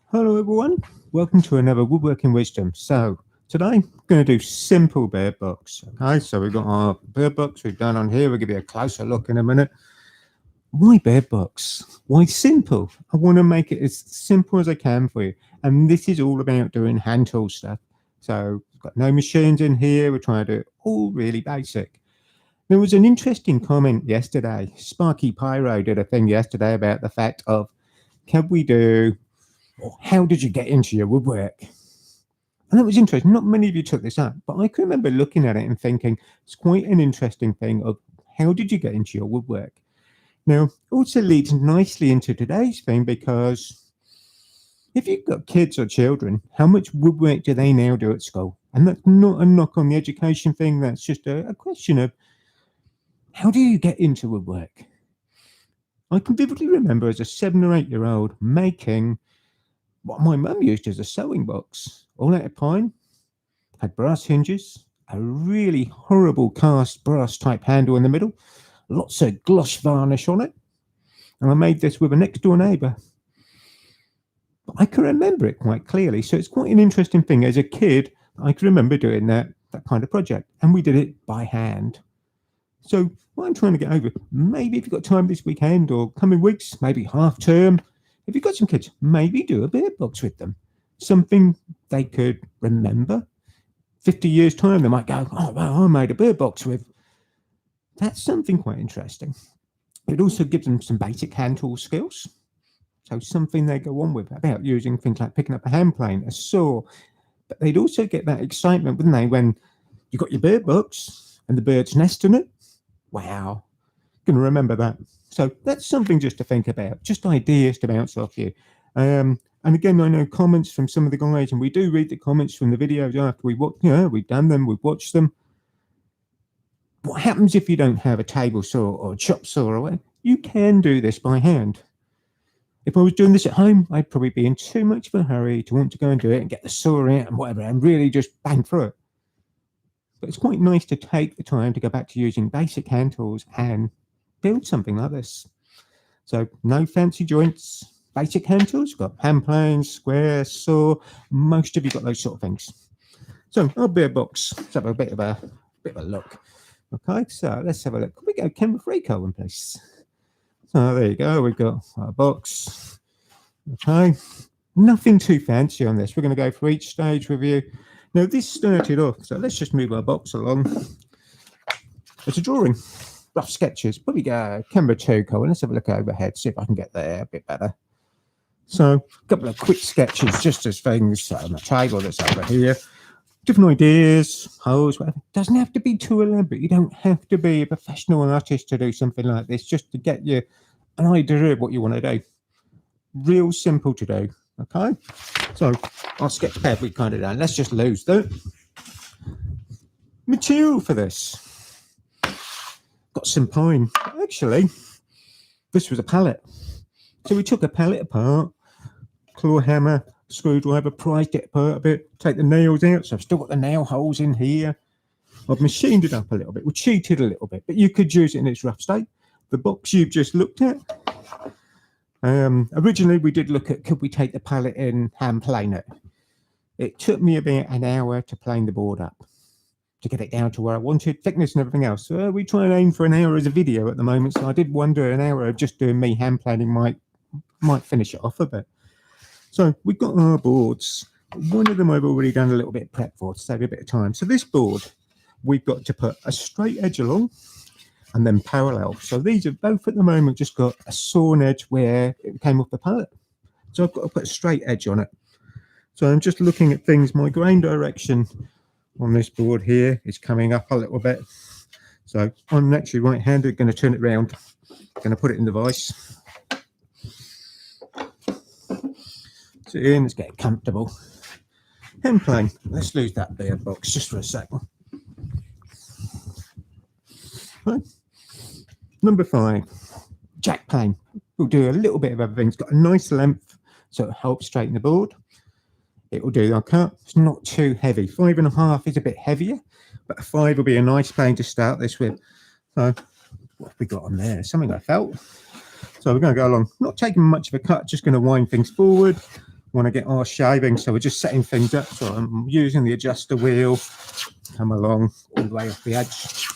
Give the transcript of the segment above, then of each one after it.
Hello everyone, welcome to another Woodworking Wisdom. So today I'm going to do simple bird box. Okay, so we've got our bird box we've done on here. We'll give you a closer look in a minute. Why bird box? Why simple? I want to make it as simple as I can for you. And this is all about doing hand tool stuff. So we've got no machines in here. We're trying to do it all really basic. There was an interesting comment yesterday. Sparky Pyro did a thing yesterday about the fact of, can we do, or how did you get into your woodwork? And that was interesting. Not many of you took this up, but I can remember looking at it and thinking it's quite an interesting thing of how did you get into your woodwork? Now, also leads nicely into today's thing, because if you've got kids or children, how much woodwork do they now do at school? And that's not a knock on the education thing. That's just a question of, how do you get into woodwork? I can vividly remember as a 7 or 8 year old making what my mum used as a sewing box, all out of pine, had brass hinges, a really horrible cast brass type handle in the middle, lots of gloss varnish on it. And I made this with a next door neighbour. But I can remember it quite clearly. So it's quite an interesting thing. As a kid, I can remember doing that kind of project. And we did it by hand. So what I'm trying to get over, maybe if you've got time this weekend or coming weeks, maybe half term, if you've got some kids, maybe do a bird box with them. Something they could remember. 50 years' time, they might go, oh, wow, I made a bird box with. That's something quite interesting. It also gives them some basic hand tool skills. So something they go on with about using things like picking up a hand plane, a saw. But they'd also get that excitement, wouldn't they, when you got your bird box and the bird's nest in it. Wow, going to remember that. So that's something just to think about, just ideas to bounce off you. And again, I know comments from some of the guys, and we do read the comments from the videos after we watch. We've done them, we've watched them. What happens if you don't have a table saw or a chop saw or whatever? You can do this by hand. If I was doing this at home, I'd probably be in too much of a hurry to want to go and do it and get the saw out and whatever, and really just bang through it. But it's quite nice to take the time to go back to using basic hand tools and build something like this. So no fancy joints, basic hand tools. You've got hand planes, square, saw. Most of you got those sort of things. So our bird box. Let's have a bit of a look. Okay, so let's have a look. Can we go camera free, Colin, please? So there you go. We've got our box. Okay, nothing too fancy on this. We're going to go for each stage with you. Now, this started off, so let's just move our box along. It's a drawing, rough sketches. Here we go, camera 2, Colin. Let's have a look overhead, see if I can get there a bit better. So, a couple of quick sketches, just as things on the table that's over here. Different ideas, holes, whatever. Doesn't have to be too elaborate. You don't have to be a professional artist to do something like this, just to get you an idea of what you want to do. Real simple to do. Okay, so our sketch pad we kind of done. Let's just lose that material for this. Got some pine. Actually, this was a pallet. So we took a pallet apart, claw hammer, screwdriver, prized it apart a bit, take the nails out. So I've still got the nail holes in here. I've machined it up a little bit. We cheated a little bit, but you could use it in its rough state. The box you've just looked at. Originally, we did look at, could we take the pallet in, hand plane it? It took me about an hour to plane the board up, to get it down to where I wanted, thickness and everything else. So we try and aim for an hour as a video at the moment. So I did wonder an hour of just doing me hand planing might finish it off a bit. So we've got our boards. One of them I've already done a little bit of prep for to save a bit of time. So this board, we've got to put a straight edge along, and then parallel. So these have both at the moment just got a sawn edge where it came off the pallet. So I've got to put a straight edge on it. So I'm just looking at things. My grain direction on this board here is coming up a little bit. So I'm actually right-handed, going to turn it around, going to put it in the vise. So in, let's get comfortable. Hand plane. Let's lose that bird box just for a second. Right. Number 5, jack plane. We'll do a little bit of everything. It's got a nice length, so it helps straighten the board. It will do our cut. It's not too heavy. 5.5 is a bit heavier, but a 5 will be a nice plane to start this with. So what have we got on there? Something I felt. So we're going to go along, not taking much of a cut, just going to wind things forward, want to get our shaving. So we're just setting things up. So I'm using the adjuster wheel, come along all the way off the edge.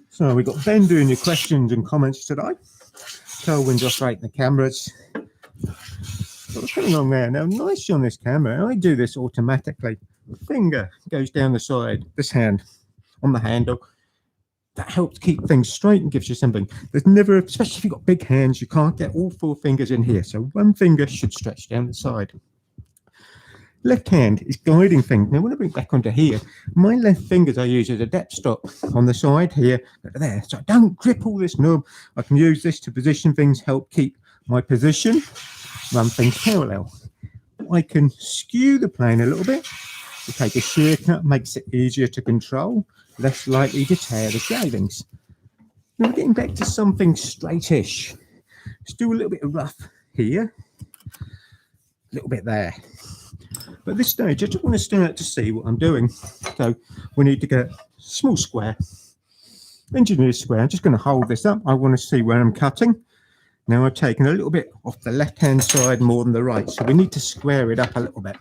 So we've got Ben doing your questions and comments today. Kelvin's operating the cameras. So what's going on there? Now, nice on this camera, I do this automatically. Finger goes down the side, this hand on the handle. That helps keep things straight and gives you something. There's never, especially if you've got big hands, you can't get all 4 fingers in here. So one finger should stretch down the side. Left hand is guiding things. Now, when I bring it back onto here, my left fingers I use as a depth stop on the side here, there. So I don't grip all this knob. I can use this to position things, help keep my position, run things parallel. I can skew the plane a little bit to take a shear cut, makes it easier to control, less likely to tear the shavings. Now we're getting back to something straightish. Let's do a little bit of rough here, a little bit there. But at this stage, I just want to start to see what I'm doing. So we need to get a small square, engineer square. I'm just going to hold this up. I want to see where I'm cutting. Now I've taken a little bit off the left-hand side more than the right. So we need to square it up a little bit.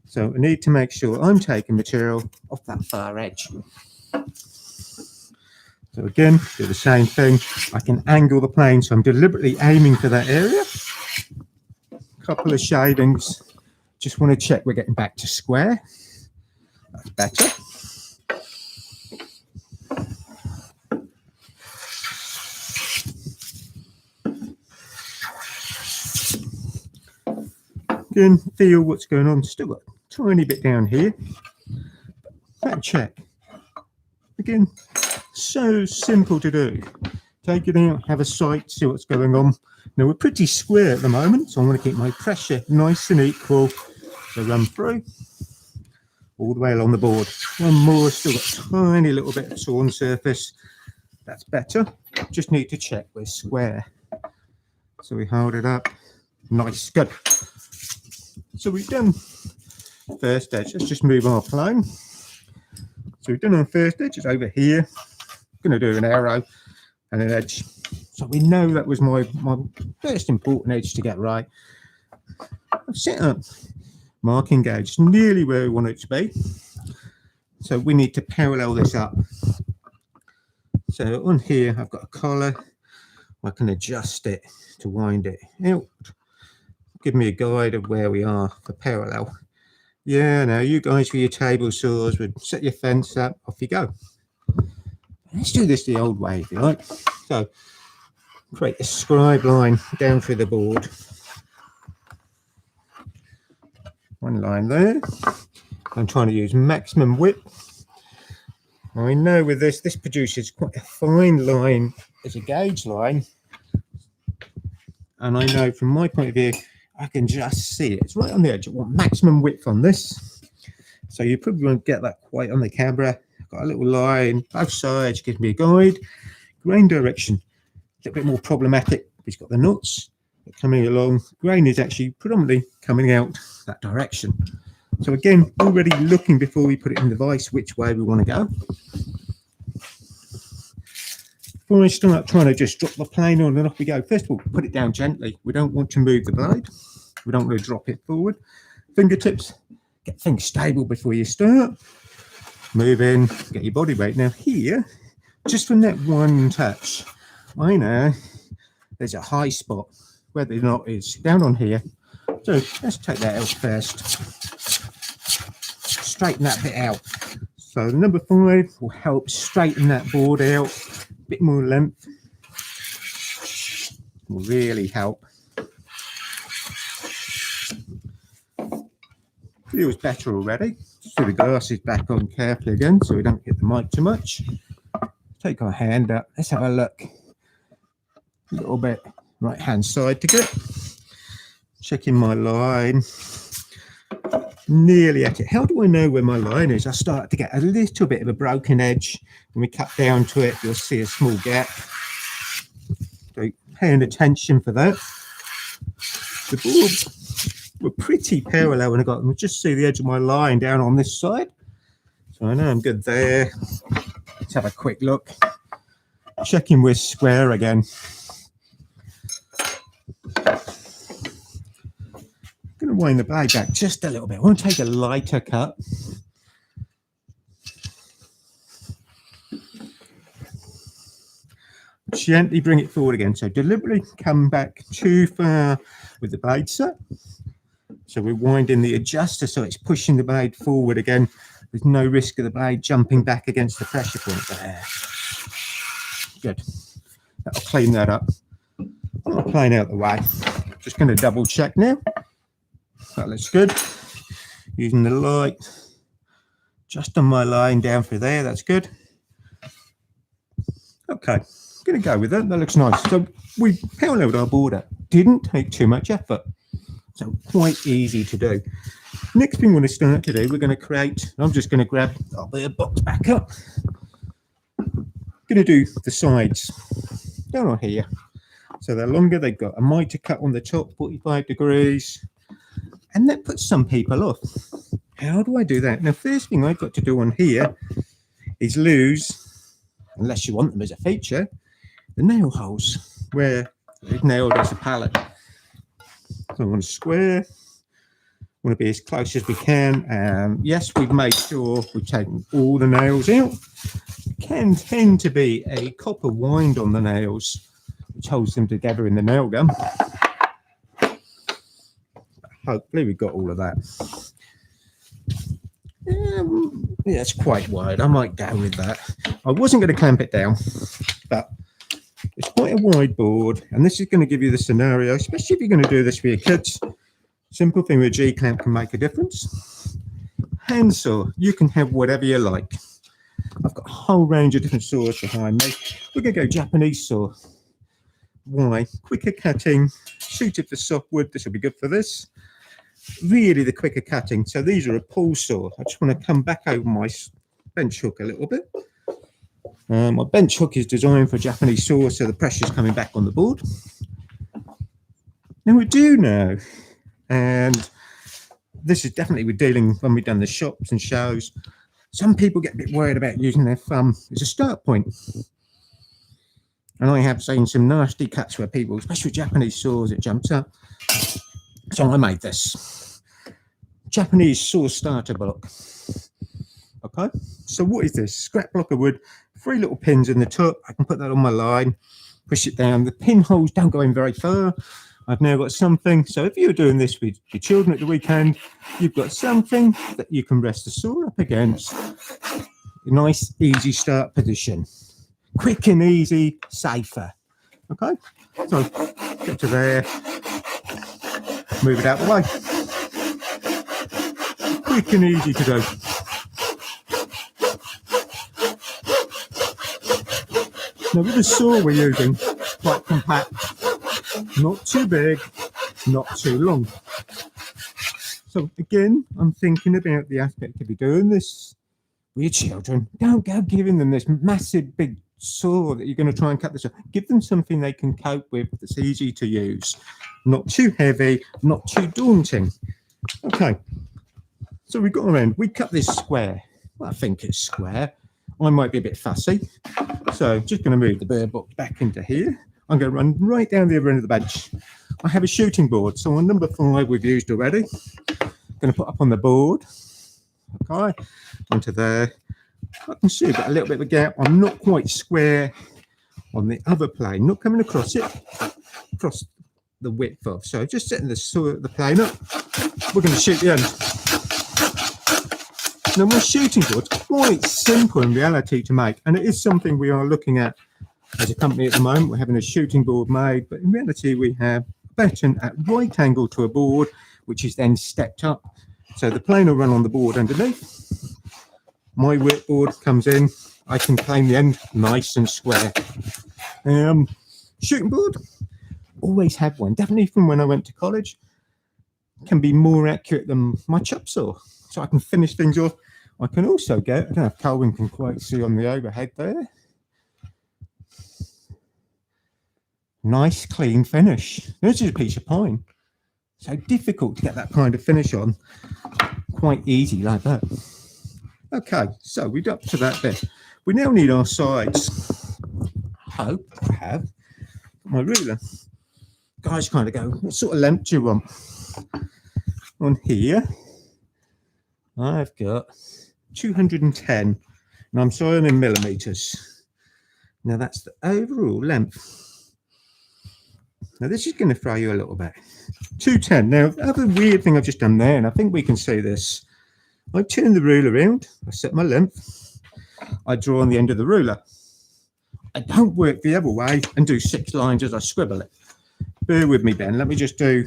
So I need to make sure I'm taking material off that far edge. So again, do the same thing. I can angle the plane. So I'm deliberately aiming for that area. Couple of shavings. Just want to check we're getting back to square. That's better. Again, feel what's going on. Still got a tiny bit down here. That check. Again, so simple to do. Take it out, have a sight, see what's going on. Now we're pretty square at the moment, so I want to keep my pressure nice and equal. So run through all the way along the board. One more, still got a tiny little bit of torn surface. That's better. Just need to check we're square. So we hold it up. Nice, good. So we've done first edge. Let's just move our plane. So we've done our first edge. It's over here. I'm going to do an arrow and an edge. So we know that was my first important edge to get right. I've set up marking gauge nearly where we want it to be. So we need to parallel this up. So on here, I've got a collar. I can adjust it to wind it out. Give me a guide of where we are for parallel. Yeah, now you guys for your table saws would set your fence up, off you go. Let's do this the old way if you like. So create a scribe line down through the board. One line there. I'm trying to use maximum width. I know with this produces quite a fine line as a gauge line. And I know from my point of view, I can just see it. It's right on the edge. I want maximum width on this. So you probably won't get that quite on the camera. I've got a little line, both sides, gives me a guide. Grain direction, a little bit more problematic. It's got the nuts coming along. Grain is actually predominantly coming out that direction. So again, already looking before we put it in the vise which way we want to go. Before I start trying to just drop the plane on and off we go, first of all, put it down gently. We don't want to move the blade. We don't want to drop it forward. Fingertips, get things stable before you start. Move in, get your body weight. Now here, just from that one touch, I know there's a high spot where the knot is, down on here. So let's take that out first. Straighten that bit out. So number 5 will help straighten that board out. A bit more length will really help. Feels better already. Just put the glasses back on carefully again so we don't hit the mic too much. Take our hand up. Let's have a look. A little bit right hand side to get. Checking my line. Nearly at it. How do I know where my line is? I start to get a little bit of a broken edge. When we cut down to it, you'll see a small gap. So paying attention for that. The boards were pretty parallel when I got them. Just see the edge of my line down on this side. So I know I'm good there. Let's have a quick look. Checking we're square again. going to wind the blade back just a little bit. I want to take a lighter cut. Gently bring it forward again. So deliberately come back too far with the blade set. So we're winding the adjuster so it's pushing the blade forward again. There's no risk of the blade jumping back against the pressure point there. Good. That'll clean that up. I'm not playing out the way. Just going to double check now. That looks good. Using the light just on my line down through there. That's good. Okay. Going to go with that. That looks nice. So we paralleled our border. Didn't take too much effort. So quite easy to do. Next thing we want to start to do, we're going to create, I'm just going to grab our bird box back up. Going to do the sides down on here. So they're longer. They've got a mitre cut on the top, 45 degrees. And that puts some people off. How do I do that? Now, first thing I've got to do on here is lose, unless you want them as a feature, the nail holes where it's nailed as a pallet. So I want to square, want to be as close as we can. Yes, we've made sure we've taken all the nails out. It can tend to be a copper wind on the nails, which holds them together in the nail gun. Hopefully we've got all of that. Yeah, it's quite wide. I might go with that. I wasn't going to clamp it down, but it's quite a wide board, and this is going to give you the scenario, especially if you're going to do this for your kids. Simple thing with a G-clamp can make a difference. Hand saw, you can have whatever you like. I've got a whole range of different saws behind me. We're going to go Japanese saw. Why? Quicker cutting, suited for softwood. This will be good for this. Really the quicker cutting. So these are a pull saw. I just want to come back over my bench hook a little bit. My bench hook is designed for Japanese saw, so the pressure's coming back on the board. Now we do know, and this is definitely we're dealing when we've done the shops and shows, some people get a bit worried about using their thumb as a start point. And I have seen some nasty cuts where people, especially with Japanese saws, it jumps up. So I made this Japanese saw starter block. Okay, so what is this? Scrap block of wood, 3 little pins in the top. I can put that on my line, push it down. The pinholes don't go in very far. I've now got something. So if you're doing this with your children at the weekend, you've got something that you can rest the saw up against. A nice, easy start position. Quick and easy, safer. Okay, so get to there, move it out of the way. Quick and easy to do. Now with the saw we're using, quite compact, not too big, not too long. So again, I'm thinking about the aspect of you doing this with your children. Don't go giving them this massive big saw that you're going to try and cut this off. Give them something they can cope with that's easy to use, not too heavy, not too daunting. Okay, so we've got around, we cut this square. Well, I think it's square. I might be a bit fussy, so just going to move the bird box back into here. I'm going to run right down the other end of the bench. I have a shooting board, so on number 5 we've used already. Going to put up on the board, okay, onto there. I can see I've got a little bit of a gap. I'm not quite square on the other plane, not coming across it, across the width of. So just setting the plane up. We're going to shoot the end. Now my shooting board's quite simple in reality to make, and it is something we are looking at as a company at the moment. We're having a shooting board made, but in reality we have a button at right angle to a board, which is then stepped up. So the plane will run on the board underneath. My whip board comes in. I can plane the end nice and square. Shooting board, always had one. Definitely from when I went to college. Can be more accurate than my chop saw. So I can finish things off. I can also get, I don't know if Colin can quite see on the overhead there. Nice clean finish. This is a piece of pine. So difficult to get that kind of finish on. Quite easy like that. Okay, so we're up to that bit. We now need our sides. I hope I have my ruler. Guys kind of go, what sort of length do you want? on here, I've got 210, and I'm sorry I'm in millimeters. Now that's the overall length. Now this is going to throw you a little bit. 210. Now the other weird thing I've just done there, and I think we can see this, I turn the ruler around, I set my length, I draw on the end of the ruler. I don't work the other way and do 6 lines as I scribble it. Bear with me, Ben. Let me just do.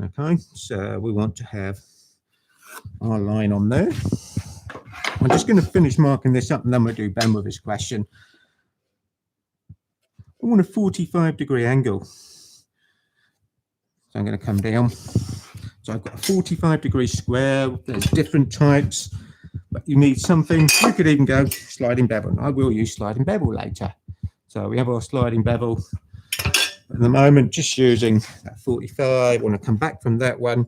Okay, so we want to have our line on there. I'm just going to finish marking this up and then we'll do Ben with his question. I want a 45-degree angle. So I'm going to come down. So I've got a 45-degree square. There's different types, but you need something. You could even go sliding bevel. I will use sliding bevel later. So we have our sliding bevel. At the moment, just using that 45. I want to come back from that one.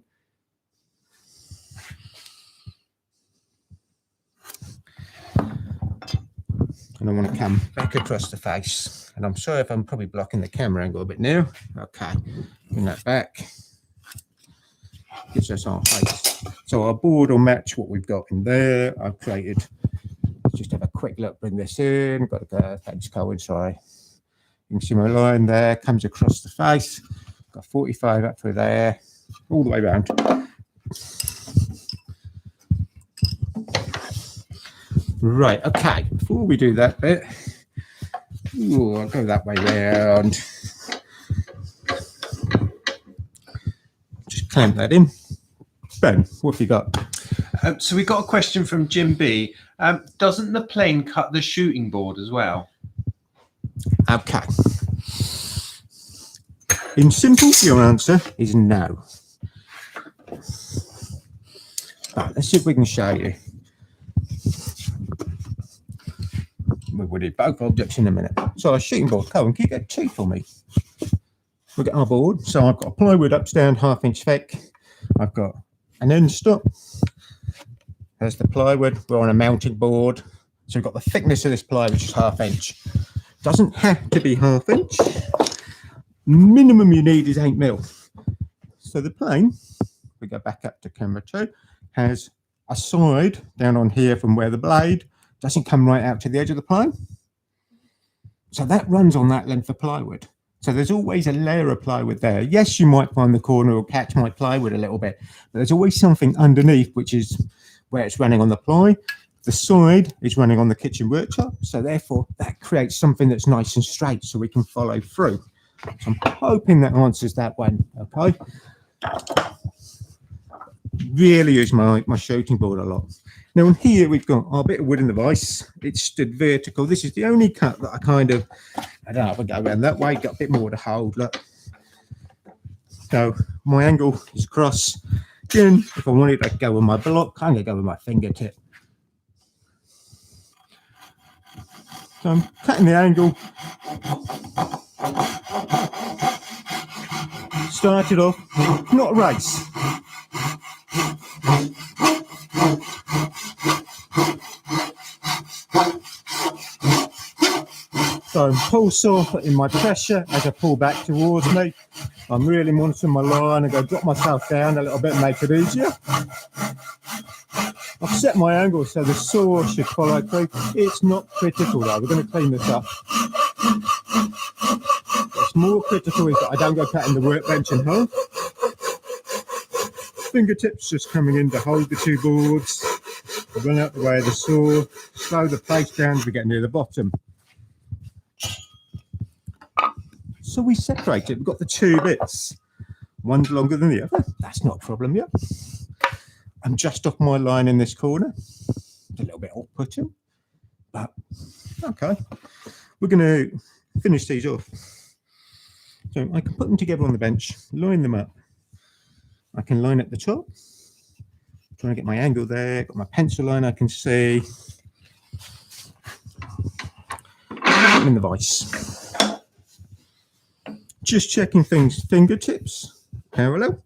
And I want to come back across the face. And I'm sorry if I'm probably blocking the camera angle a bit now. Okay, bring that back. Gives us our face. So our board will match what we've got in there. I've created, let's just have a quick look, bring this in. Got to go, thanks, Colin, sorry. You can see my line there, comes across the face. Got 45 up through there, all the way around. Right, okay, before we do that bit, I'll go that way round. Just clamp that in. Ben, what have you got? So we got a question from Jim B. Doesn't the plane cut the shooting board as well? Okay. In simple, your answer is no. Right, let's see if we can show you. We'll do both objects in a minute. So our shooting board, Cohen, can you get 2 for me? We'll get our board. So I've got a plywood upstand 1/2 inch thick. I've got an end stop. There's the plywood. We're on a mounted board. So we've got the thickness of this ply, which is 1/2 inch. Doesn't have to be 1/2 inch. Minimum you need is 8mm. So the plane, if we go back up to camera 2, has a side down on here from where the blade doesn't come right out to the edge of the plane. So that runs on that length of plywood. So there's always a layer of plywood there. Yes, you might find the corner will catch my plywood a little bit, but there's always something underneath, which is where it's running on the ply. The side is running on the kitchen worktop. So therefore that creates something that's nice and straight so we can follow through. So I'm hoping that answers that one, okay? Really use my shooting board a lot. Now in here we've got our bit of wood in the vise. It's stood vertical. This is the only cut that I don't know if I go around that way, got a bit more to hold, look. So my angle is across. Again, if I wanted to go with my block, I'm going to go with my fingertip. So I'm cutting the angle. Started off, not a race. So I'm pull soft in my pressure as I pull back towards me. I'm really monitoring my line and go drop myself down a little bit and make it easier. I've set my angle so the saw should follow through. It's not critical though, we're going to clean this up. What's more critical is that I don't go cutting the workbench in half. Fingertips just coming in to hold the 2 boards, run out the way of the saw, slow the place down as we get near the bottom. So we separate it, we've got the 2 bits. One's longer than the other, that's not a problem yet. I'm just off my line in this corner. It's a little bit off-putting, but okay. We're going to finish these off. So I can put them together on the bench, line them up. I can line at the top, trying to get my angle there, got my pencil line I can see. I'm in the vise. Just checking things, fingertips, parallel.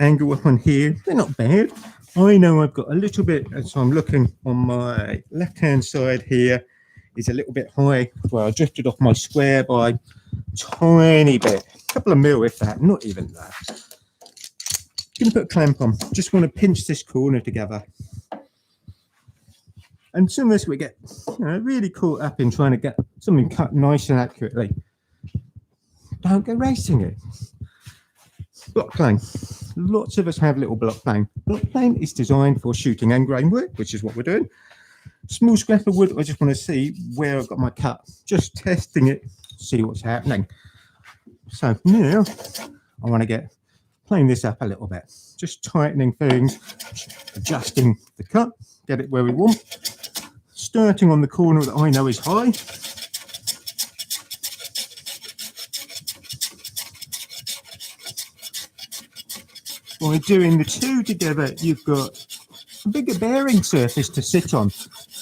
Angle up on here, they're not bad. I know I've got a little bit, so I'm looking on my left-hand side here, is a little bit high, where I drifted off my square by a tiny bit, a couple of mil if that, not even that. Going to put a clamp on. Just want to pinch this corner together. And sometimes we get really caught up in trying to get something cut nice and accurately. Don't go racing it. Block plane. Lots of us have little block plane. Block plane is designed for shooting end grain work, which is what we're doing. Small scrap of wood, I just want to see where I've got my cut. Just testing it, see what's happening. So now I want to get playing this up a little bit. Just tightening things, adjusting the cut, get it where we want. Starting on the corner that I know is high. By doing the two together, you've got a bigger bearing surface to sit on.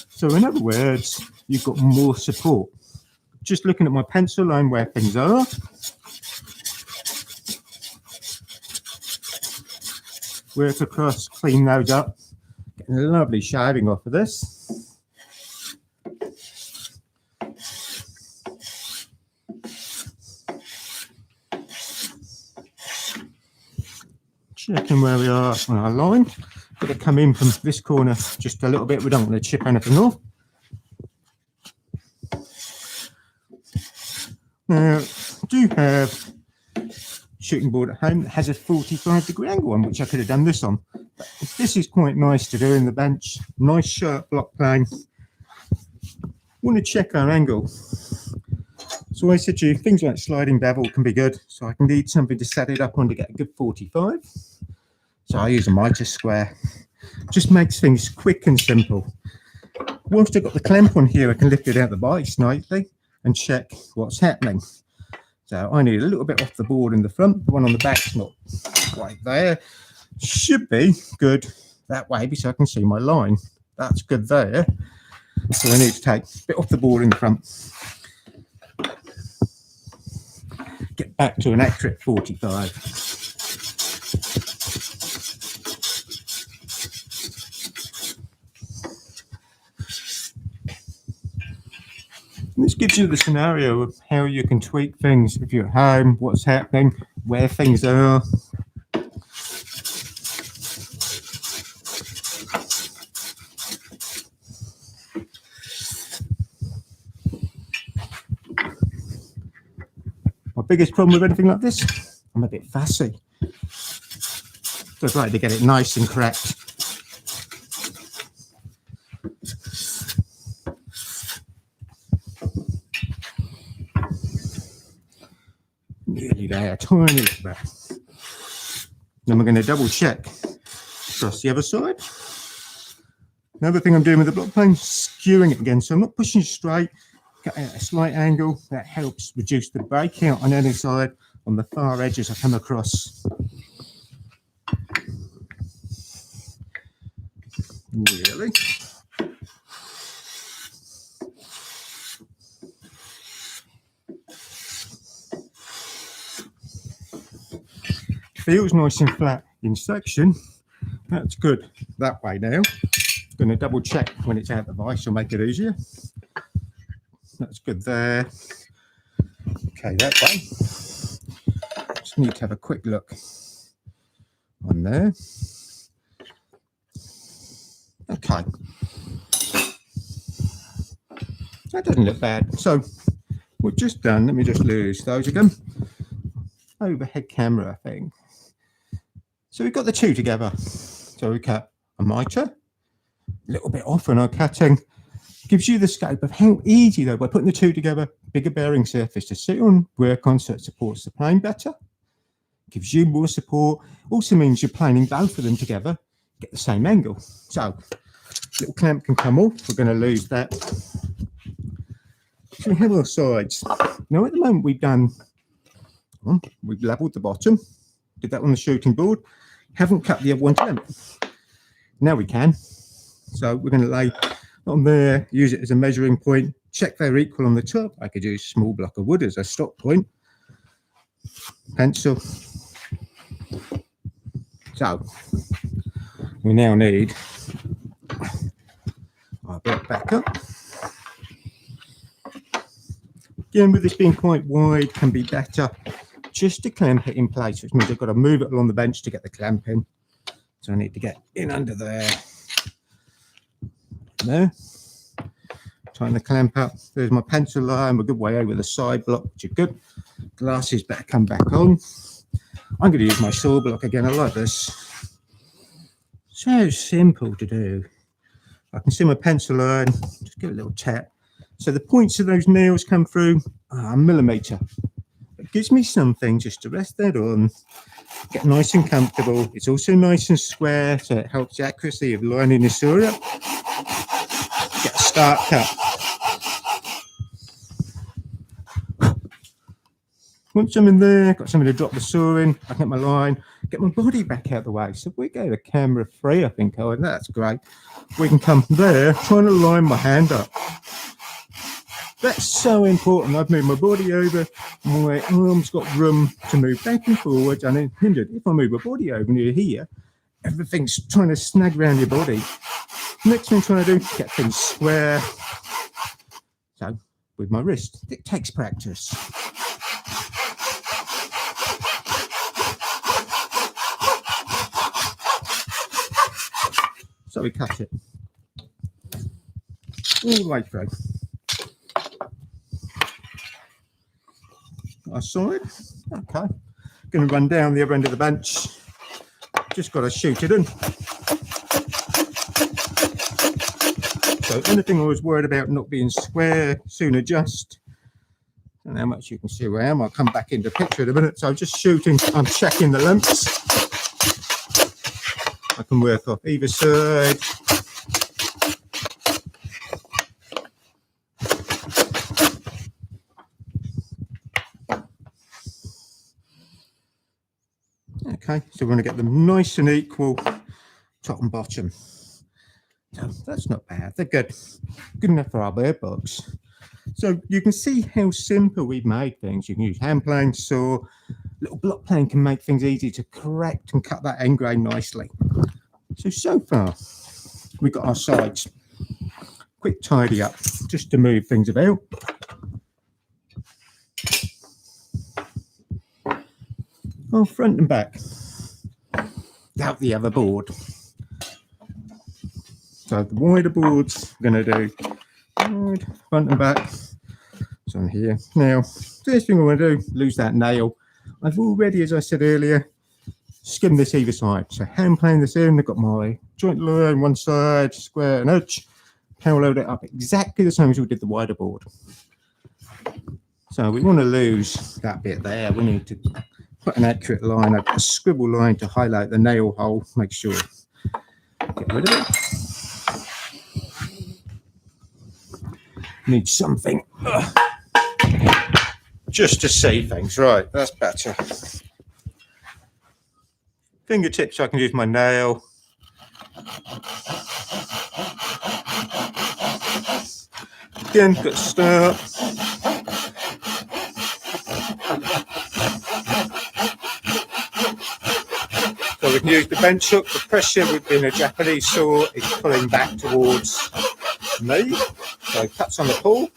So in other words, you've got more support. Just looking at my pencil line where things are. Work across, clean those up. Getting a lovely shaving off of this. Checking where we are on our line. Got to come in from this corner just a little bit. We don't want to chip anything off. Now, I do have a shooting board at home that has a 45-degree angle on, which I could have done this on. But this is quite nice to do in the bench. Nice sharp block plane. Want to check our angle. So I said to you, things like sliding bevel can be good. So I can need something to set it up on to get a good 45. So I use a MITRE square. Just makes things quick and simple. Once I've got the clamp on here, I can lift it out the vise nicely and check what's happening. So I need a little bit off the board in the front. The one on the back's not quite there. Should be good that way because I can see my line. That's good there. So I need to take a bit off the board in the front. Get back to an accurate 45. This gives you the scenario of how you can tweak things if you're at home, what's happening, where things are. My biggest problem with anything like this, I'm a bit fussy. So I'd like to get it nice and correct. Nearly there, tiny little bit. Then we're going to double check across the other side. Another thing I'm doing with the block plane, skewing it again. So I'm not pushing straight, cutting at a slight angle. That helps reduce the breakout on any side. On the far edges I come across. Really? Feels nice and flat in section. That's good that way now. Going to double check when it's out the vise, will make it easier. That's good there. Okay, that way. Just need to have a quick look on there. Okay. That doesn't look bad. So we've just done, let me just lose those again. Overhead camera thing. So we've got the two together. So we cut a mitre, a little bit off on our cutting. Gives you the scope of how easy, though, by putting the two together, bigger bearing surface to sit on, work on, so it supports the plane better. Gives you more support. Also means you're planing both of them together, get the same angle. So little clamp can come off. We're going to lose that. So we have our sides. Now at the moment we've levelled the bottom, did that on the shooting board, haven't cut the other one to length. Now we can. So we're going to lay on there, use it as a measuring point, check they're equal on the top. I could use a small block of wood as a stop point. Pencil. So we now need our block back up. Again, with this being quite wide, can be better just to clamp it in place, which means I've got to move it along the bench to get the clamp in. So I need to get in under there. There. Tying the clamp up. There's my pencil line. We're a good way over the side block, which is good. Glasses better come back on. I'm going to use my saw block again. I like this. So simple to do. I can see my pencil line. Just give it a little tap. So the points of those nails come through a millimetre. It gives me something just to rest that on. Get nice and comfortable. It's also nice and square, so it helps the accuracy of lining the saw up. Get a start cut. Once I'm in there, got something to drop the saw in, I can get my line, get my body back out of the way. So we go to camera 3, I think. Oh, that's great. We can come there, trying to line my hand up. That's so important. I've moved my body over, my arms got room to move back and forward, and it's hindered. If I move my body over near here, everything's trying to snag around your body. Next thing I'm trying to do, get things square. So, with my wrist, it takes practice. So we cut it all the way through. Our side. Okay. Going to run down the other end of the bench. Just got to shoot it in. So anything I was worried about not being square, soon adjust. And how much you can see where I am. I'll come back into the picture in a minute. So I'm just shooting. I'm checking the lengths. I can work off either side. Okay, so we're going to get them nice and equal, top and bottom. So that's not bad. They're good. Good enough for our bird box. So you can see how simple we've made things. You can use hand plane, saw, little block plane can make things easy to correct and cut that end grain nicely. So far, we've got our sides. Quick tidy up, just to move things about. Oh, front and back. Out the other board. So the wider boards, we're going to do wide, front and back. So I'm here. Now, first thing I want to do, lose that nail. I've already, as I said earlier, skimmed this either side. So hand plane this in, I've got my joint line, one side, square and edge. Paralleled it up exactly the same as we did the wider board. So we want to lose that bit there. We need to put an accurate line, a scribble line to highlight the nail hole. Make sure. Get rid of it. Need something just to see things. Right, that's better. Fingertips, I can use my nail. Again, got to start. So we can use the bench hook. The pressure within a Japanese saw is pulling back towards me. So cuts on the pull.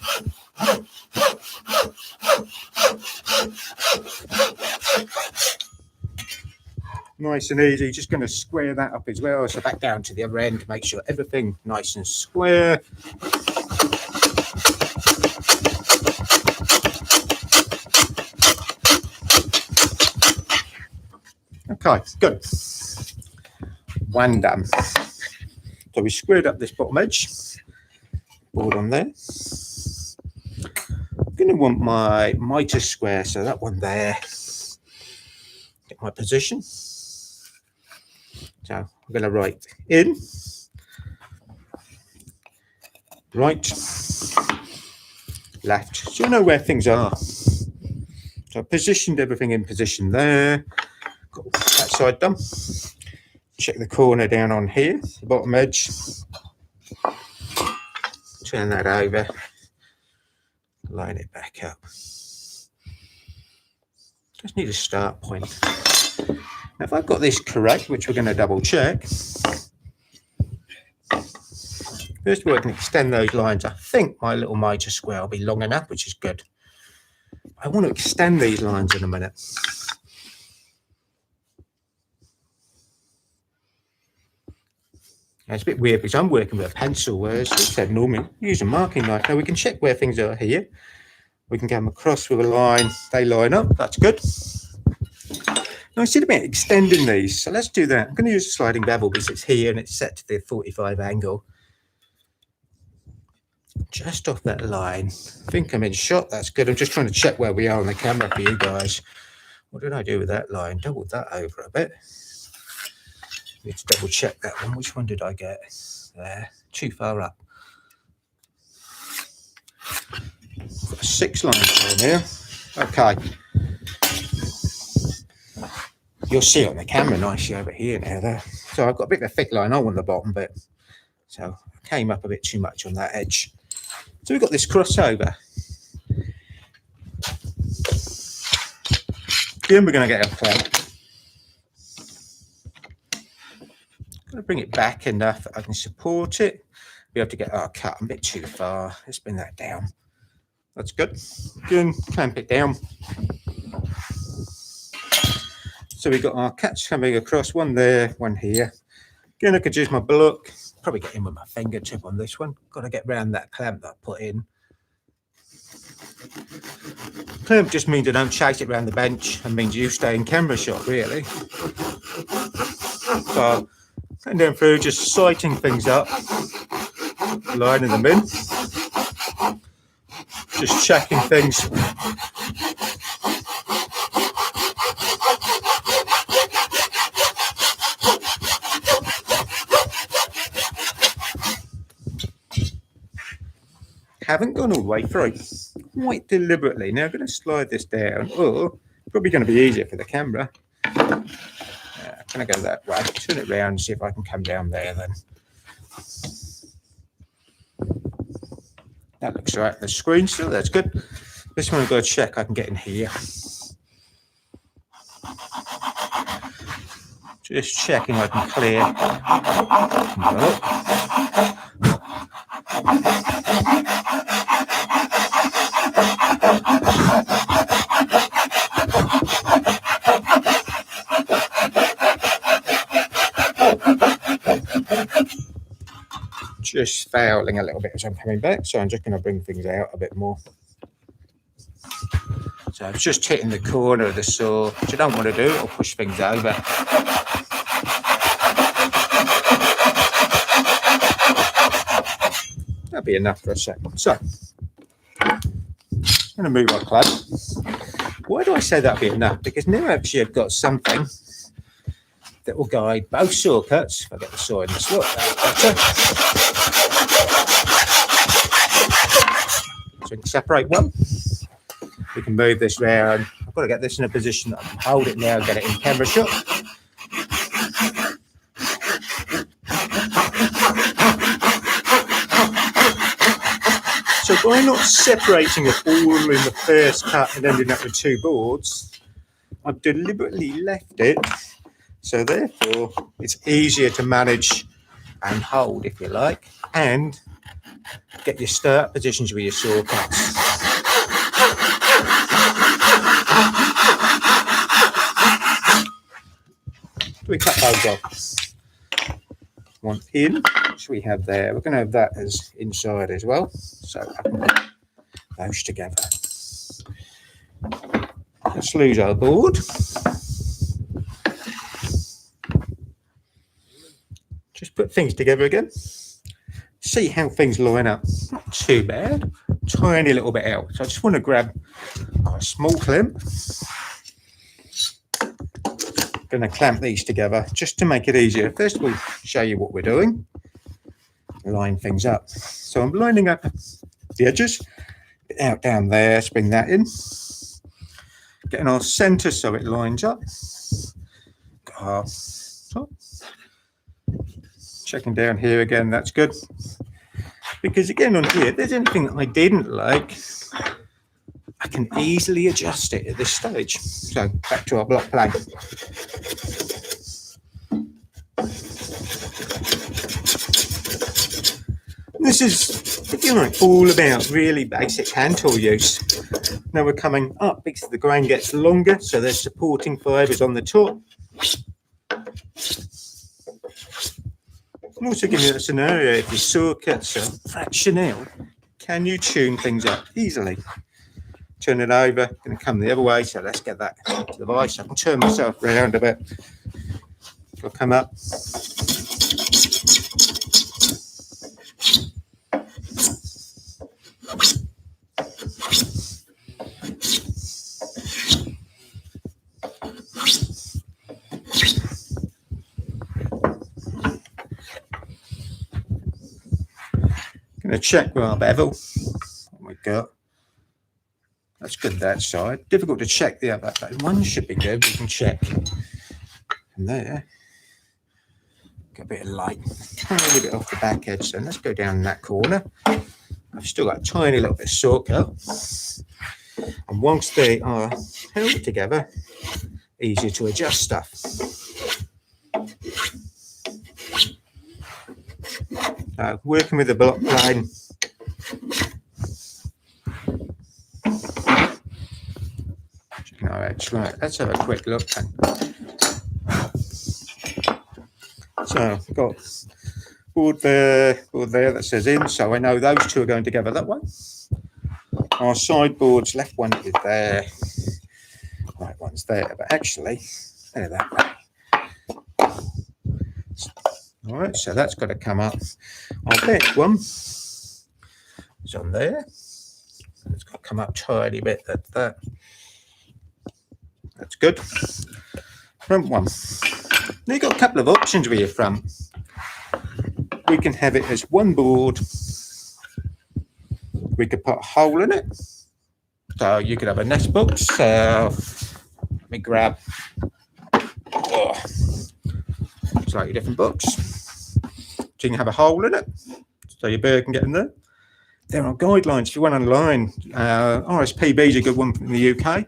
Nice and easy, just going to square that up as well. So back down to the other end to make sure everything nice and square. Okay, good. One done. So we squared up this bottom edge. Board on there. I'm going to want my mitre square, so that one there. Get my position. So I'm going to write in, right, left. So you know where things are. So I positioned everything in position there. Got that side done. Check the corner down on here, the bottom edge. Turn that over. Line it back up. Just need a start point. Now, if I've got this correct, which we're going to double check, first of all, I can extend those lines. I think my little mitre square will be long enough, which is good. I want to extend these lines in a minute. Now, it's a bit weird because I'm working with a pencil, whereas it said normally use a marking knife. Now we can check where things are here. We can come across with a line, they line up, that's good. Now I see about extending these, so let's do that. I'm going to use a sliding bevel because it's here and it's set to the 45 angle. Just off that line. I think I'm in shot, that's good. I'm just trying to check where we are on the camera for you guys. What did I do with that line? Double that over a bit. Need to double check that one. Which one did I get? There, too far up. Got 6 lines down here. Okay. You'll see on the camera nicely over here now there. So I've got a bit of a thick line on the bottom bit. So I came up a bit too much on that edge. So we've got this crossover. Then we're going to get a clamp. Going to bring it back enough that I can support it. Be able to get our cut a bit too far. Let's bring that down. That's good. Again, clamp it down. So we've got our cuts coming across, one there, one here. Again, I could use my block. Probably get in with my fingertip on this one. Got to get around that clamp that I put in. Clamp just means I don't chase it around the bench and means you stay in camera shot, really. So, going down through, just sighting things up, lining them in. Just checking things. Haven't gone all the way through, quite deliberately. Now I'm going to slide this down, or probably going to be easier for the camera. I'm going to go that way, turn it around and see if I can come down there then. That looks right on the screen still, that's good. This one I've got to check I can get in here. Just checking I can clear. Just fouling a little bit as I'm coming back, so I'm just going to bring things out a bit more. So I was just hitting the corner of the saw, which I don't want to do, it'll push things over. That'll be enough for a second. So, I'm going to move my clamp. Why do I say that'll be enough? Because now actually I've got something that will guide both saw cuts. If I get the saw in the slot, that's better. So we can separate one. We can move this round. I've got to get this in a position that I can hold it now and get it in camera shot. So by not separating it all in the first cut and ending up with 2 boards, I've deliberately left it so therefore it's easier to manage and hold, if you like, and get your start positions with your saw cuts. We cut those off. One in, which we have there. We're going to have that as inside as well, so I can put those together. Let's lose our board. Just put things together again. See how things line up. Not too bad. Tiny little bit out. So I just want to grab a small clamp. Going to clamp these together just to make it easier. First we'll show you what we're doing. Line things up. So I'm lining up the edges. Out down there. Let's bring that in. Getting our centre so it lines up. Got our top. Checking down here again, that's good. Because again on here, if there's anything that I didn't like, I can easily adjust it at this stage. So back to our block plane. This is, if you like, all about really basic hand tool use. Now we're coming up because the grain gets longer, so there's supporting fibres on the top. I'm also giving you a scenario. If your saw cuts a fractional, can you tune things up easily? Turn it over, going to come the other way. So let's get that to the vice. I can turn myself around a bit. I'll come up. Going to check with our bevel. What we got. That's good that side. Difficult to check the other. But one should be good. We can check from there. Got a bit of light. Tiny bit off the back edge. Then let's go down that corner. I've still got a tiny little bit of saw cut. And once they are held together, easier to adjust stuff. Working with the block plane. Right, let's have a quick look then. So I've got board there that says in, so I know those two are going together that way. Our sideboards, left one is there, right one's there, but actually they're that way. All right, so that's got to come up. Our best one is on there. It's got to come up tiny bit. That's good. Front one. Now you've got a couple of options with your front. We can have it as one board. We could put a hole in it. So you could have a nest box. Let me grab slightly different box. So you can have a hole in it. So your bird can get in there. There are guidelines. If you went online, RSPB is a good one from the UK.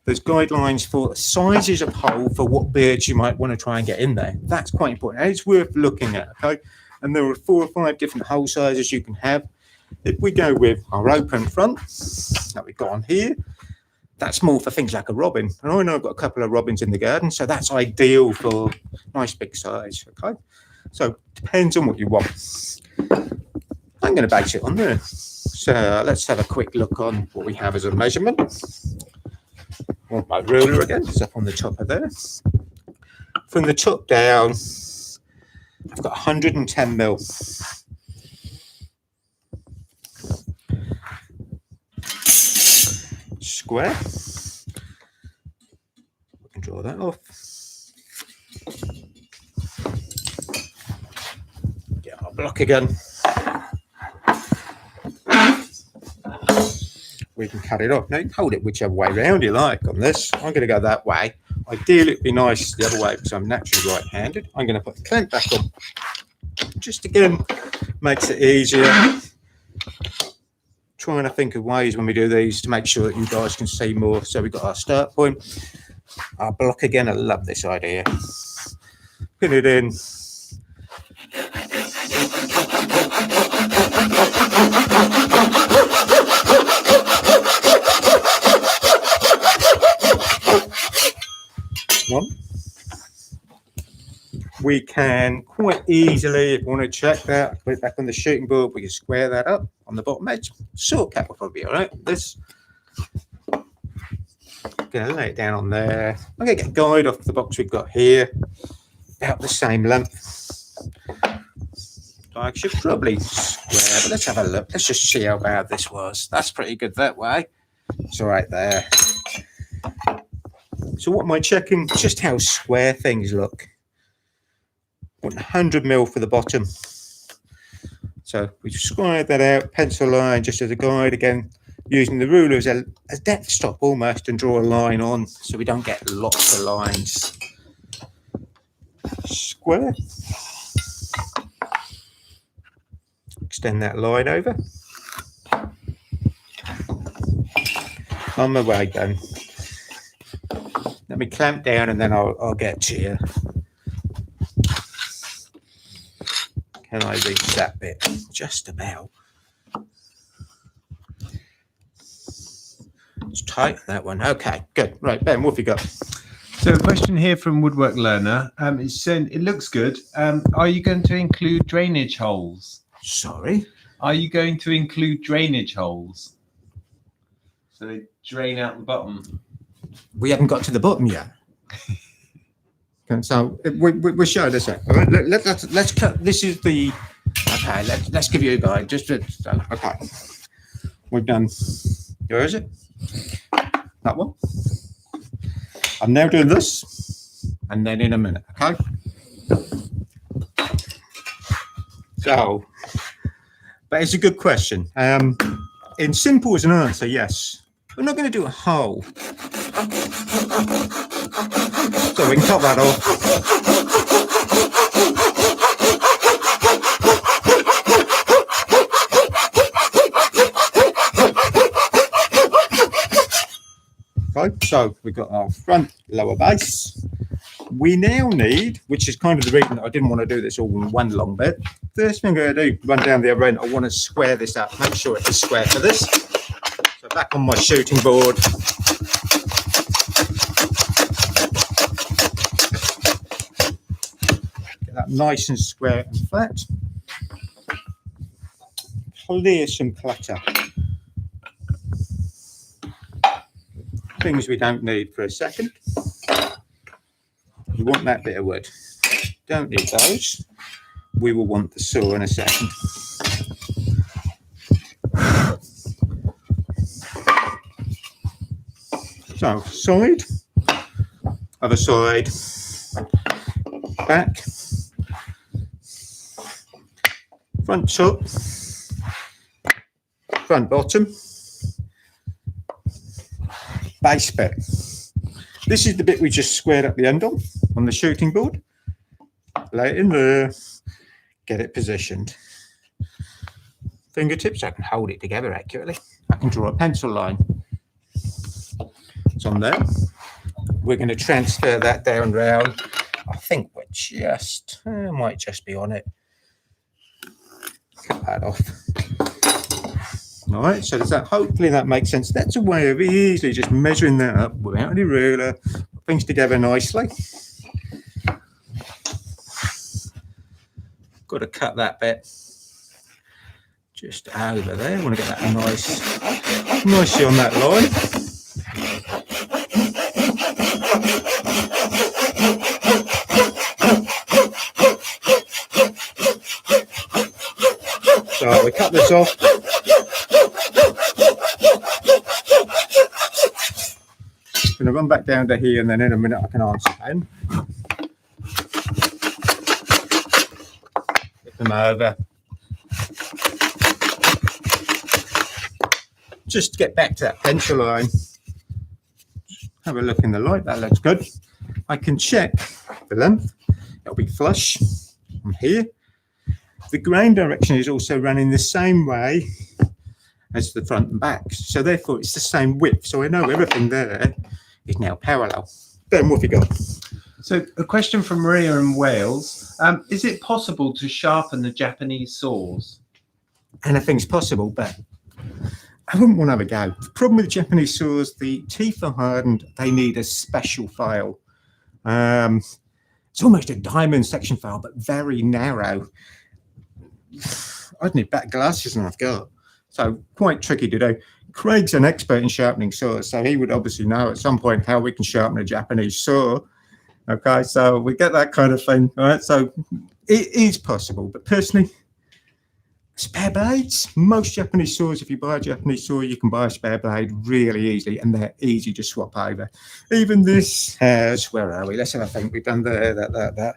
There's guidelines for sizes of hole for what birds you might want to try and get in there. That's quite important. And it's worth looking at, okay? And there are 4 or 5 different hole sizes you can have. If we go with our open front that we've got on here, that's more for things like a robin. And I know I've got a couple of robins in the garden, so that's ideal for nice big size, okay? So depends on what you want. I'm going to base it on there. So let's have a quick look on what we have as a measurement. I want my ruler again, it's up on the top of there. From the top down, I've got 110 mil. Square. We can draw that off. Get our block again. We can cut it off. Now you can hold it whichever way around you like on this. I'm going to go that way. Ideally it'd be nice the other way because I'm naturally right-handed. I'm going to put the clamp back on. Just again, makes it easier. Trying to think of ways when we do these to make sure that you guys can see more. So we've got our start point. Our block again, I love this idea. Put it in. We can quite easily, if we want to check that, put it back on the shooting board, we can square that up on the bottom edge. Saw cap will probably be all right. This, gonna lay it down on there. I'm gonna get a guide off the box we've got here, about the same length. So I should probably square, but let's have a look. Let's just see how bad this was. That's pretty good that way. It's all right there. So what am I checking? Just how square things look. 100 mil for the bottom. So we squared that out, pencil line just as a guide, again using the ruler as a depth stop almost, and draw a line on so we don't get lots of lines. Square. Extend that line over. On my way then. Let me clamp down and then I'll get to you. Can I reach that bit? Just about. It's tight, that one. Okay, good. Right, Ben, what have you got? So a question here from Woodwork Learner. It's saying it looks good. Are you going to include drainage holes? Sorry? Are you going to include drainage holes? So they drain out the bottom. We haven't got to the bottom yet. Okay, so we'll show this out. All right, let's cut. This is the. Okay, let's give you a guide. Okay, we've done. Where is it? That one. I'm now doing this, and then in a minute. Okay. So, but it's a good question. In simple as an answer, yes. We're not going to do a hole. So we can cut that off. Okay, so we've got our front lower base. We now need, which is kind of the reason that I didn't want to do this all in one long bit. First thing I'm going to do, run down the other end. I want to square this up, make sure it's square for this. So back on my shooting board. Get that nice and square and flat. Clear some clutter. Things we don't need for a second. You want that bit of wood. Don't need those. We will want the saw in a second. So, side, other side, back, front top, front bottom, base bit. This is the bit we just squared up the end on the shooting board. Lay it in there, get it positioned. Fingertips, I can hold it together accurately. I can draw a pencil line. It's on there. We're going to transfer that down round. I think we're just, might just be on it. Cut that off. All right, so does that, hopefully that makes sense. That's a way of easily just measuring that up without any ruler, put things together nicely. Got to cut that bit just over there. I want to get that nicely on that line. So we cut this off. I'm going to run back down to here, and then in a minute I can answer then. Get them over. Just get back to that pencil line. Have a look in the light. That looks good. I can check the length. It'll be flush from here. The grain direction is also running the same way as the front and back. So therefore it's the same width. So I know everything there is now parallel. Then what have you got? So a question from Maria in Wales. Is it possible to sharpen the Japanese saws? Anything's possible, but I wouldn't want to have a go. The problem with Japanese saws, the teeth are hardened. They need a special file. It's almost a diamond section file, but very narrow. I'd need better glasses than I've got. So quite tricky to do. Craig's an expert in sharpening saws, so he would obviously know at some point how we can sharpen a Japanese saw. Okay, so we get that kind of thing, all right? So it is possible, but personally, spare blades. Most Japanese saws, if you buy a Japanese saw, you can buy a spare blade really easily, and they're easy to swap over. Even this has, where are we? Let's have a think. We've done there, that.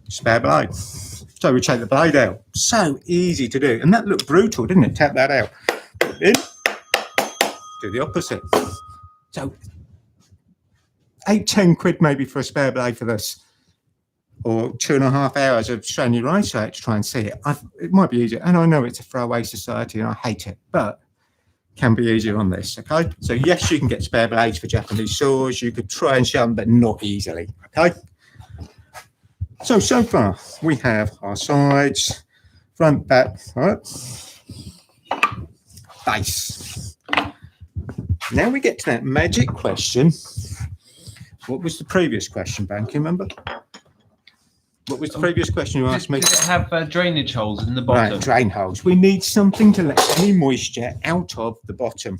Spare blade. So we take the blade out. So easy to do. And that looked brutal, didn't it? Tap that out. Put it in. Do the opposite. So 8-10 quid maybe for a spare blade for this. Or 2.5 hours of straining your eyes out to try and see it. It might be easier. And I know it's a throwaway society and I hate it, but can be easier on this, okay? So yes, you can get spare blades for Japanese saws. You could try and sharpen, but not easily, okay? So far we have our sides, front, back, all right? Base. Now we get to that magic question. What was the previous question, Ben? Can you remember? What was the previous question you asked me? Did it have drainage holes in the bottom? Right, drain holes. We need something to let any moisture out of the bottom.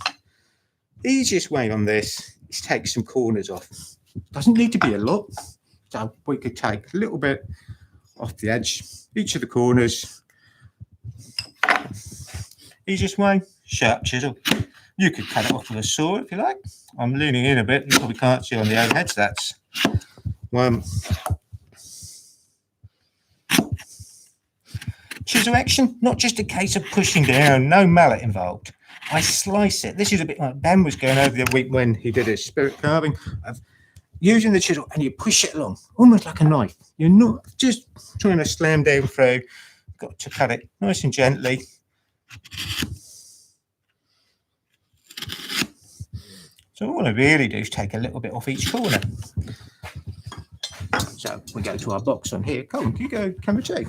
The easiest way on this is take some corners off. Doesn't need to be a lot. So we could take a little bit off the edge, each of the corners. Easiest way, sharp chisel. You could cut it off with a saw if you like. I'm leaning in a bit. You probably can't see on the overheads. That's one. Chisel action, not just a case of pushing down, no mallet involved. I slice it. This is a bit like Ben was going over the week when he did his spirit carving of using the chisel and you push it along, almost like a knife. You're not just trying to slam down through. You've got to cut it nice and gently. So all I really do is take a little bit off each corner. So we go to our box on here. Colin, can you go camera 2?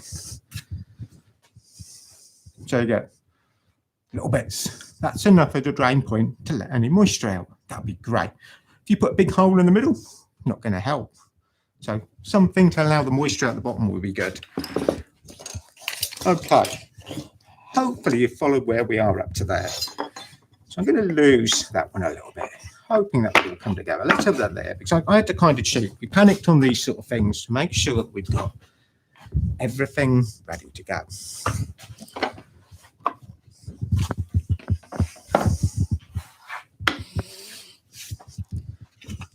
So you get little bits. That's enough at a drain point to let any moisture out. That'd be great. If you put a big hole in the middle, not going to help. So something to allow the moisture at the bottom would be good. Okay. Hopefully you followed where we are up to there. So I'm going to lose that one a little bit, hoping that will come together. Let's have that there, because I had to kind of cheat. We panicked on these sort of things to make sure that we've got everything ready to go.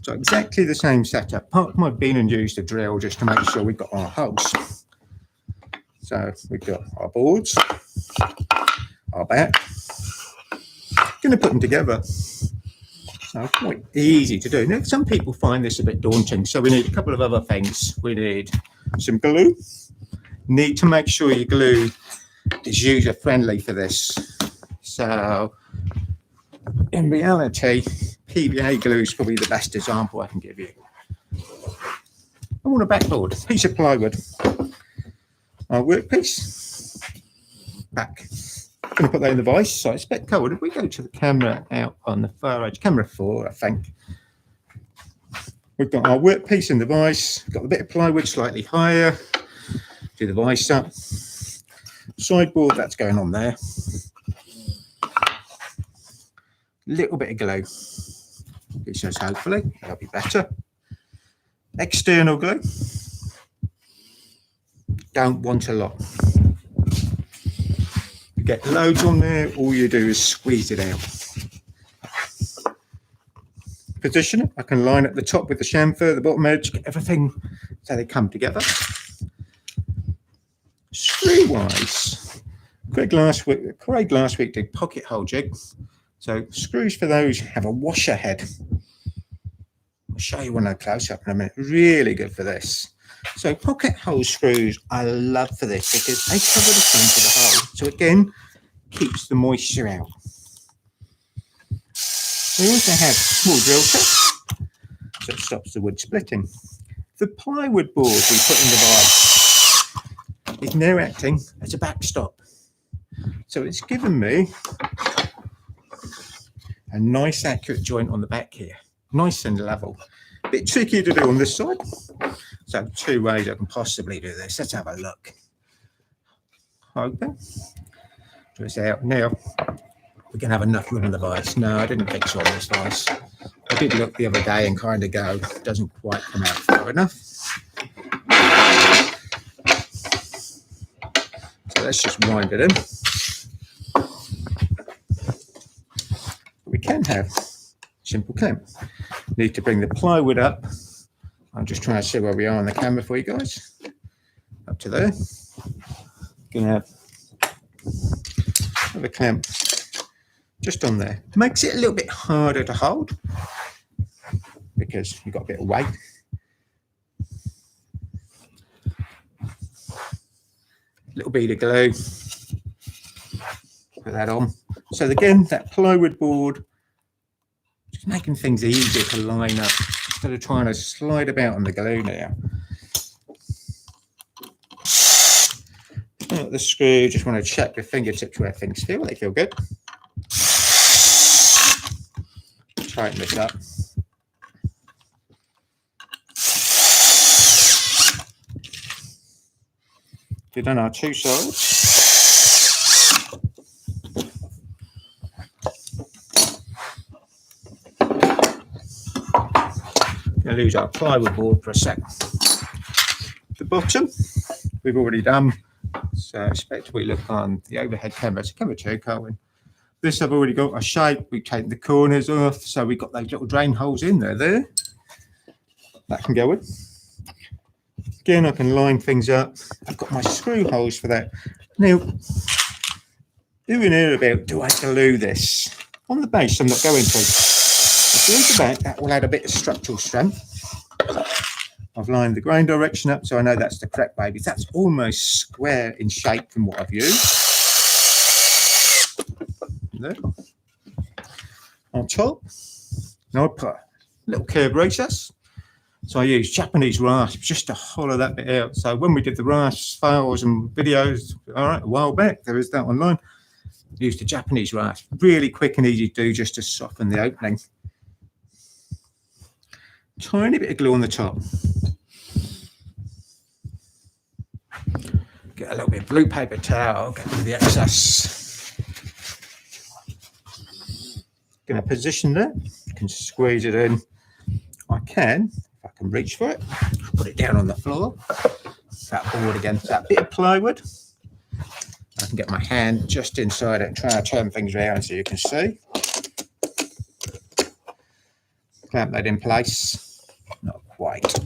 So exactly the same setup. Part of my bin and used a drill just to make sure we've got our holes. So we've got our boards, our back. Going to put them together. So quite easy to do. Now some people find this a bit daunting, so we need a couple of other things. We need some glue. Need to make sure your glue is user friendly for this. So in reality, PVA glue is probably the best example I can give you. I want a backboard, a piece of plywood, our workpiece, back. I'm going to put that in the vise, so it's a bit cold. If we go to the camera out on the far edge, camera 4, I think. We've got our workpiece in the vise, got a bit of plywood slightly higher, do the vise up. Sideboard, that's going on there. Little bit of glue. This says hopefully that'll be better. External glue. Don't want a lot. You get loads on there, all you do is squeeze it out. Position it. I can line up the top with the chamfer, the bottom edge, get everything so they come together. Screw wise, Craig last week did pocket hole jig. So screws for those have a washer head. I'll show you one of close up in a minute. Really good for this. So pocket hole screws I love for this because they cover the front of the hole. So again, keeps the moisture out. We also have small drill tip, so it stops the wood splitting. The plywood board we put in the vise is now acting as a backstop. So it's given me a nice accurate joint on the back here, nice and level. A bit tricky to do on this side. So 2 ways I can possibly do this. Let's have a look. Open. Twist out. Now we can have enough room in the vise. No, I didn't fix on this vise. I did look the other day and kind of go, doesn't quite come out far enough. So let's just wind it in. We can have simple clamp. Need to bring the plywood up. I'm just trying to see where we are on the camera for you guys. Up to there. Gonna have a clamp just on there. Makes it a little bit harder to hold because you've got a bit of weight. Little bead of glue. Put that on. So again, that plywood board, just making things easier to line up instead of trying to slide about on the glue now. Not the screw, just want to check the fingertips where things feel. They feel good. tighten this up. We've done our two sides. Going to lose our plywood board for a sec. The bottom we've already done, so I expect we look on the overhead camera. It's a camera too, can't we? This I've already got a shape. We've taken the corners off, so we've got those little drain holes in there. That can go in. Again, I can line things up. I've got my screw holes for that. Now, doing here about, do I glue this? On the base, I'm not going to. If you look at that, that will add a bit of structural strength. I've lined the grain direction up, so I know that's the correct baby. That's almost square in shape from what I've used. There. On top, now I put a little curved recess. So I use Japanese rasp just to hollow that bit out. So when we did the rasp files and videos, all right, a while back, there is that online. I used the Japanese rasp, really quick and easy to do just to soften the opening. Tiny bit of glue on the top. Get a little bit of blue paper towel, get rid of the excess. Going to position that, you can squeeze it in. I can reach for it, put it down on the floor. That board against that bit of plywood. I can get my hand just inside it and try to turn things around so you can see. Clamp that in place. Not quite.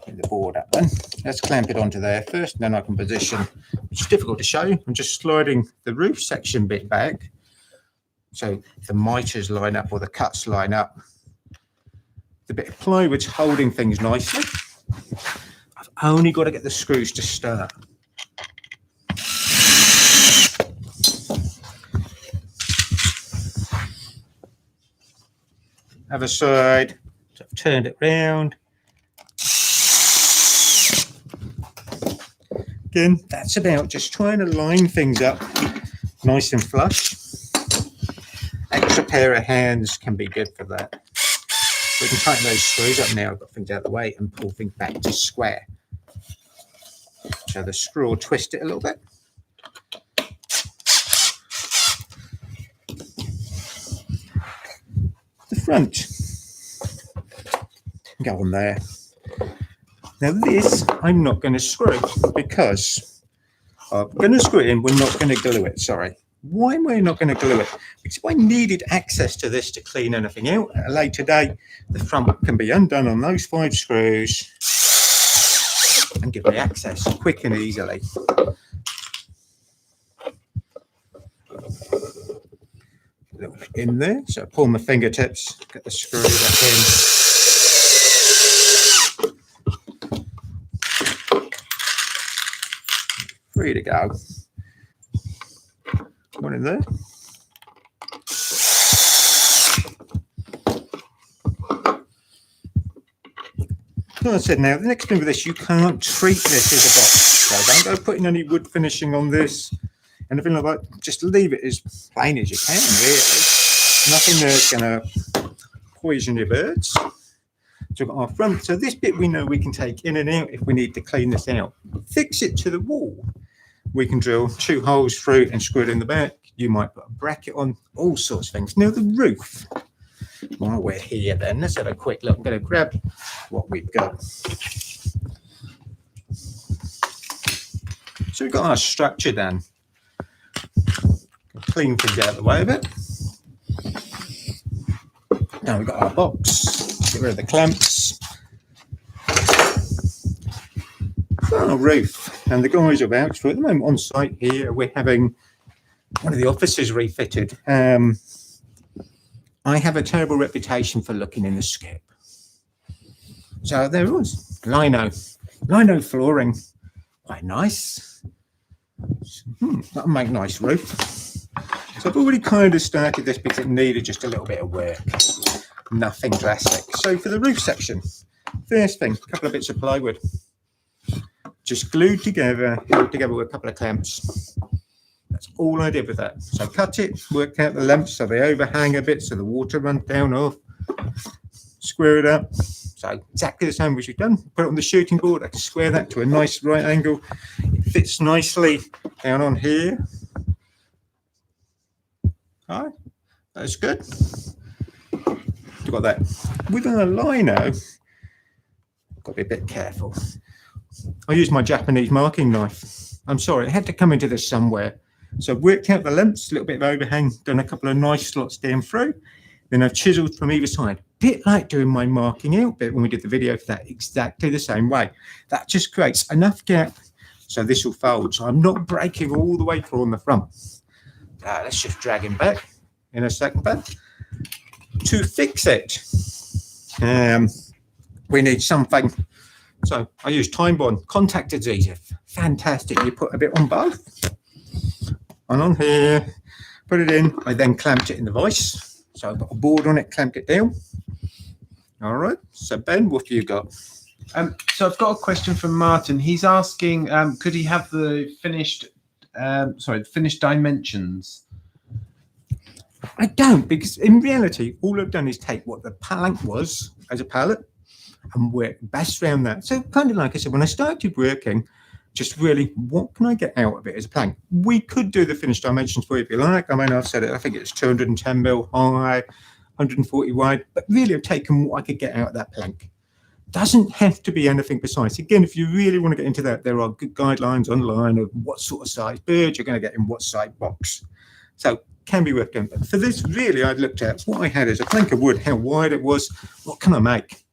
Get the board up then. Let's clamp it onto there first, and then I can position, which is difficult to show you. I'm just sliding the roof section bit back so the miters line up or the cuts line up. The bit of plywood's holding things nicely. I've only got to get the screws to start. Other side, so I've turned it round. Again, that's about just trying to line things up nice and flush. Extra pair of hands can be good for that. We can tighten those screws up now. I've got things out of the way and pull things back to square. So the screw will twist it a little bit. The front. Go on there. Now this, I'm not going to screw because I'm going to screw it in. We're not going to glue it, sorry. Why am I not going to glue it? Because if I needed access to this to clean anything out at a later date, the front can be undone on those 5 screws and give me access quick and easily. A little bit in there, so I pull my fingertips, get the screw back in. Free to go. One in there. Like I said, now the next thing with this, you can't treat this as a box. So don't go putting any wood finishing on this, anything like that. Just leave it as plain as you can, really. Nothing there's going to poison your birds. So we've got our front. So this bit we know we can take in and out if we need to clean this out. Fix it to the wall. We can drill 2 holes through and screw it in the back. You might put a bracket on, all sorts of things. Now the roof. While we're here then, let's have a quick look. I'm going to grab what we've got. So we've got our structure then. Clean things out of the way of it. Now we've got our box. Get rid of the clamps. Our roof, and the guys are vouched for it. At the moment on site here, we're having one of the offices refitted. I have a terrible reputation for looking in the skip. So there it was, lino flooring, quite nice. That'll make a nice roof. So I've already kind of started this because it needed just a little bit of work, nothing drastic. So for the roof section, first thing, a couple of bits of plywood. Just glued together, held together with a couple of clamps. That's all I did with that. So cut it, worked out the length so they overhang a bit so the water runs down off, square it up. So exactly the same as you've done. Put it on the shooting board. I can square that to a nice right angle. It fits nicely down on here. All right, that's good. You've got that. With an lino, got to be a bit careful. I used my Japanese marking knife. I'm sorry, I had to come into this somewhere. So I've worked out the lengths, a little bit of overhang, done a couple of nice slots down through. Then I've chiseled from either side. Bit like doing my marking out bit when we did the video for that, exactly the same way. That just creates enough gap so this will fold. So I'm not breaking all the way through on the front. Let's just drag him back in a second. But to fix it, we need something. So I use time bond, contact adhesive. Fantastic. You put a bit on both. And on here, put it in. I then clamped it in the vise. So I've got a board on it, clamped it down. All right. So Ben, what have you got? So I've got a question from Martin. He's asking, could he have the finished dimensions? I don't, because in reality, all I've done is take what the palette was as a palette and work best around that. So kind of like I said, when I started working, just really, what can I get out of it as a plank? We could do the finished dimensions for you if you like. I mean, I've said it, I think it's 210 mil high, 140 wide, but really I've taken what I could get out of that plank. Doesn't have to be anything precise. Again, if you really want to get into that, there are good guidelines online of what sort of size bird you're going to get in what size box. So can be worth doing. But for this, really, I've looked at what I had as a plank of wood, how wide it was, what can I make?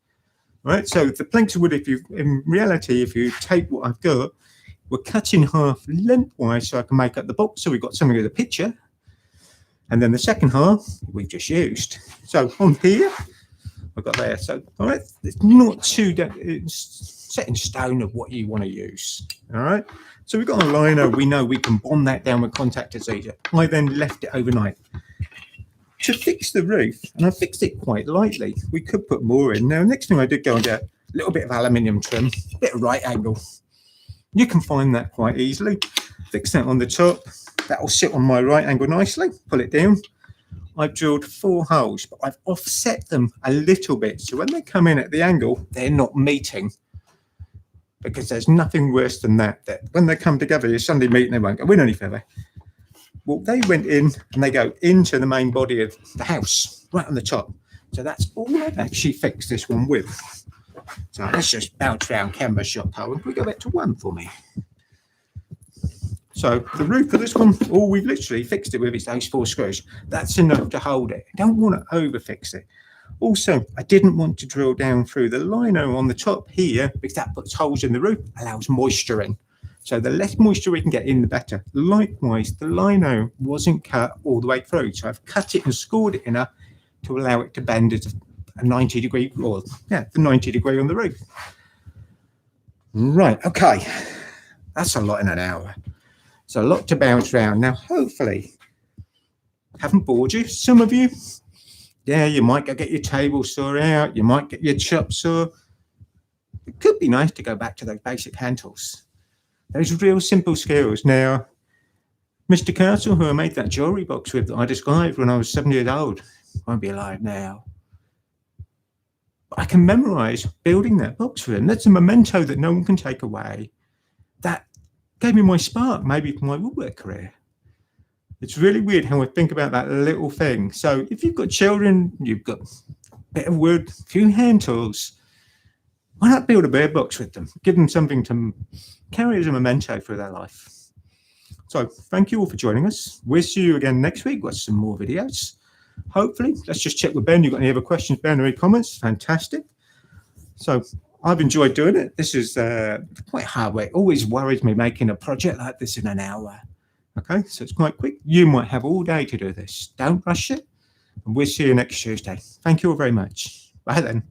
Right, so the planks of wood, in reality, if you take what I've got, we're cut in half lengthwise so I can make up the box. So we've got something with a picture. And then the second half we've just used. So on here, I've got there. So all right, it's not too it's set in stone of what you want to use. All right. So we've got a liner. We know we can bond that down with contact adhesive. I then left it overnight. To fix the roof, and I fixed it quite lightly. We could put more in. Now, next thing I did go and get a little bit of aluminium trim, a bit of right angle. You can find that quite easily. Fix that on the top. That will sit on my right angle nicely. Pull it down. I've drilled 4 holes, but I've offset them a little bit. So when they come in at the angle, they're not meeting. Because there's nothing worse than that when they come together, you suddenly meet and they won't go in any further. Well, they went in and they go into the main body of the house, right on the top. So that's all I've actually fixed this one with. So let's just bounce around camera shot, Carl. Can we go back to 1 for me? So the roof of this one, all we've literally fixed it with is those 4 screws. That's enough to hold it. I don't want to over fix it. Also, I didn't want to drill down through the lino on the top here because that puts holes in the roof, allows moisture in. So the less moisture we can get in, the better. Likewise, the lino wasn't cut all the way through. So I've cut it and scored it enough to allow it to bend at a 90 degree, or the 90 degree on the roof. Right, okay. That's a lot in an hour. So a lot to bounce around. Now, hopefully, haven't bored you. Some of you, yeah, you might go get your table saw out. You might get your chop saw. It could be nice to go back to those basic hand tools. Those real simple skills. Now, Mr. Castle, who I made that jewellery box with that I described when I was 7 years old, won't be alive now. But I can memorise building that box for him. That's a memento that no one can take away. That gave me my spark, maybe for my woodwork career. It's really weird how I think about that little thing. So if you've got children, you've got a bit of wood, a few hand tools, why not build a bird box with them? Give them something to carry as a memento through their life. So thank you all for joining us. We'll see you again next week with some more videos. Hopefully, let's just check with Ben. You've got any other questions, Ben, or any comments? Fantastic. So I've enjoyed doing it. This is quite hard work. It always worries me making a project like this in an hour. Okay, so it's quite quick. You might have all day to do this. Don't rush it. And we'll see you next Tuesday. Thank you all very much. Bye then.